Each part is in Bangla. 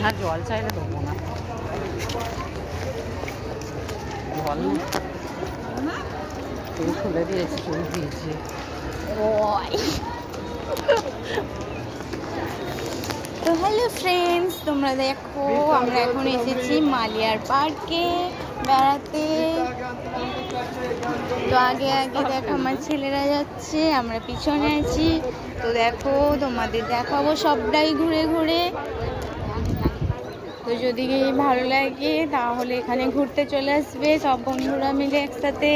হ্যাঁ, জল চাইলে দেবো না, জল তুমি খুলে দিয়েছি, চুল দিয়েছি। তো হ্যালো ফ্রেন্ডস, তোমরা দেখো আমরা এখন এসেছি মালিয়ার পার্কে বেড়াতে। তো আগে আগে দেখো আমার ছেলেরা যাচ্ছে, আমরা পিছনে আছি। তো দেখো তোমাদের দেখাবো সবটাই ঘুরে ঘুরে। তো যদি ভালো লাগে তাহলে এখানে ঘুরতে চলে আসবে সব বন্ধুরা মিলে একসাথে।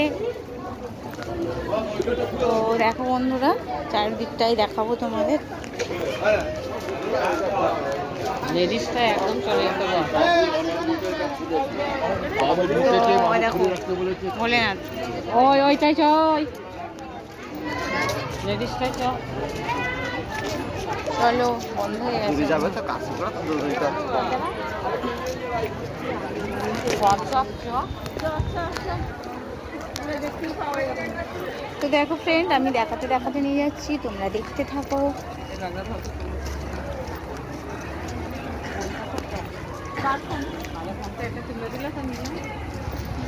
তো দেখো বন্ধুরা, চারদিকটাই দেখাবো তোমাদের। লেডিসটা একদম চলে যেতে বলে না, ওই ওইটাই চ, লেডিসটাই চ। চলো, বন্ধ হয়ে গেছে। তো দেখো ফ্রেন্ড, আমি দেখাতে দেখাতে নিয়ে যাচ্ছি, তোমরা দেখতে থাকো।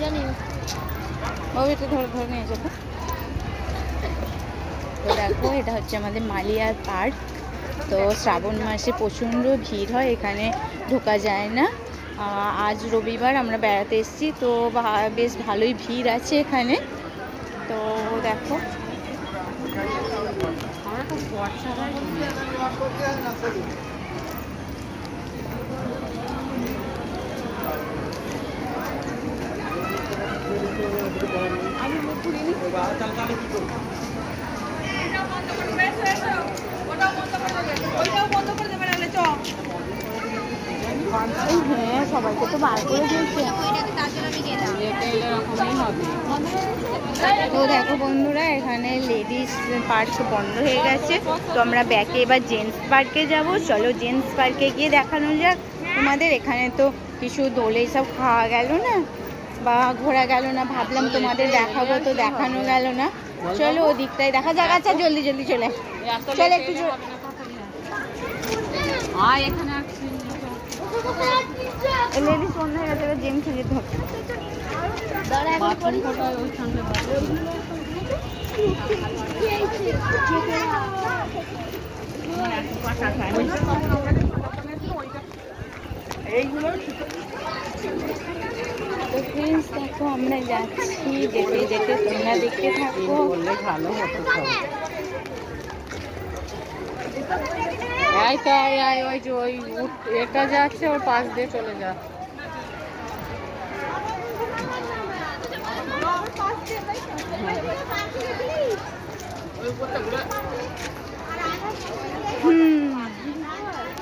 জানি ওই তো ধরে ধরে নিয়ে যাবো। তো দেখো, এটা হচ্ছে আমাদের মালিয়ার পার্ক। তো শ্রাবণ মাসে প্রচণ্ড ভিড় হয়, এখানে ঢোকা যায় না। আজ রবিবার আমরা বেড়াতে এসেছি, তো বেশ ভালোই ভিড় আছে এখানে। তো দেখো, হ্যাঁ সবাইকে তো বার করে দিয়েছে। তো দেখো বন্ধুরা, এখানে লেডিস পার্ক বন্ধ হয়ে গেছে, তো আমরা ব্যাকে এবার জেন্টস পার্কে যাব। চলো জেন্টস পার্কে গিয়ে দেখানো যাক তোমাদের। এখানে তো কিছু দোলে সব খাওয়া গেল না বা ঘোরা গেল না, ভাবলাম তোমাদের দেখাবো, তো দেখানো গেল না। চলো ওদিকটাই দেখা যাক। আচ্ছা জলদি জলদি চলে চলে একটু লেডিস বন্ধ হয়ে গেছে, জেন্টসে যেতে হবে। তো ফ্রেন্ডস দেখো, আমরা যাচ্ছি, যেতে যেতে তোমরা দেখতে থাকো। ভালো হতো সব। ওই যে ওই এটা যাচ্ছে, ওর পাশ দিয়ে চলে যা।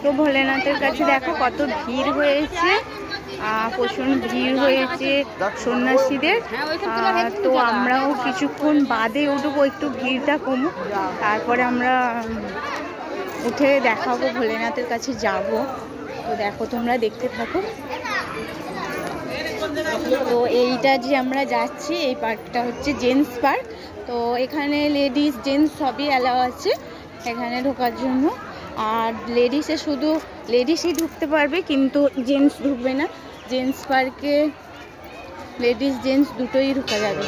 তো ভোলেনাথের কাছে দেখো কত ভিড় হয়েছে, প্রচুর ভিড় হয়েছে সন্ন্যাসীদের। তো আমরাও কিছুক্ষণ বাদে উঠবো, একটু ভিড়টা কমুক, তারপরে আমরা উঠে দেখাবো, ভোলেনাথের কাছে যাব। তো দেখো তোমরা দেখতে থাকো। তো এইটা যে আমরা যাচ্ছি, এই পার্কটা হচ্ছে জেন্টস পার্ক। তো এখানে লেডিস জেন্টস সবই অ্যালাউ আছে এখানে ঢোকার জন্য। আর লেডিসে শুধু লেডিসই ঢুকতে পারবে, কিন্তু জেন্টস ঢুকবে না। জেন্টস পার্কে লেডিস জেন্টস দুটোই ঢোকা যাবে।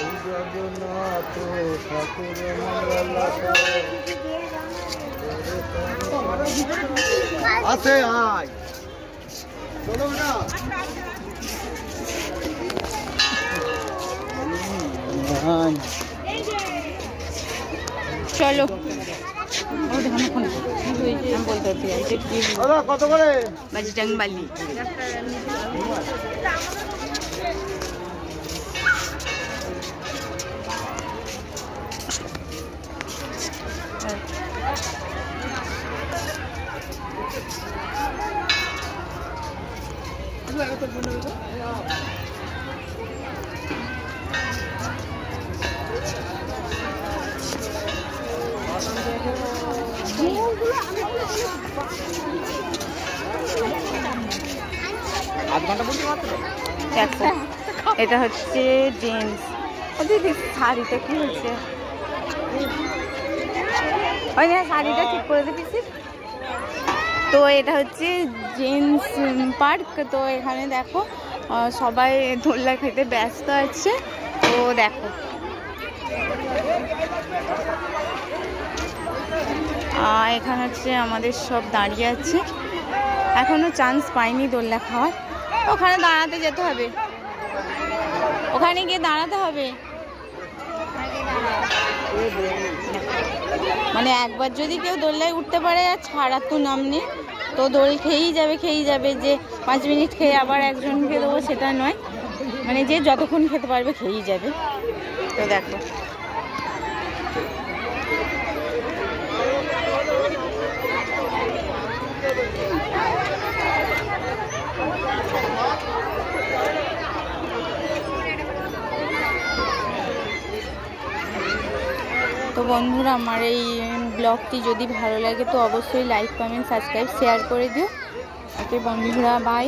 চলো, কত করে বজরংবলী। দেখো এটা হচ্ছে জেন্টস। দিদি শাড়িটা কি হচ্ছে? ওই না শাড়িটা ঠিক করে দিবি। তো এটা হচ্ছে জেন্টস পার্ক। তো এখানে দেখো সবাই দোলনা খেতে ব্যস্ত আছে। তো দেখো এখানে হচ্ছে আমাদের সব দাঁড়িয়ে আছে, এখনো চান্স পাইনি দোলনা খাওয়ার। ওখানে দাঁড়াতে যেতে হবে, ওখানে গিয়ে দাঁড়াতে হবে। মানে একবার যদি কেউ দোলনায় উঠতে পারে আর ছাড়ার তো নাম নেই। তো দোল খেয়েই যাবে, যে 5 মিনিট খেয়ে আবার একজনকে দেবো সেটা নয়, মানে যে যতক্ষণ খেতে পারবে খেয়েই যাবে। তো দেখো তো বন্ধুরা, আমার এই ব্লগটি যদি ভালো লাগে তো অবশ্যই লাইক, কমেন্ট, সাবস্ক্রাইব, শেয়ার করে দিও। ওকে বন্ধুরা, বাই।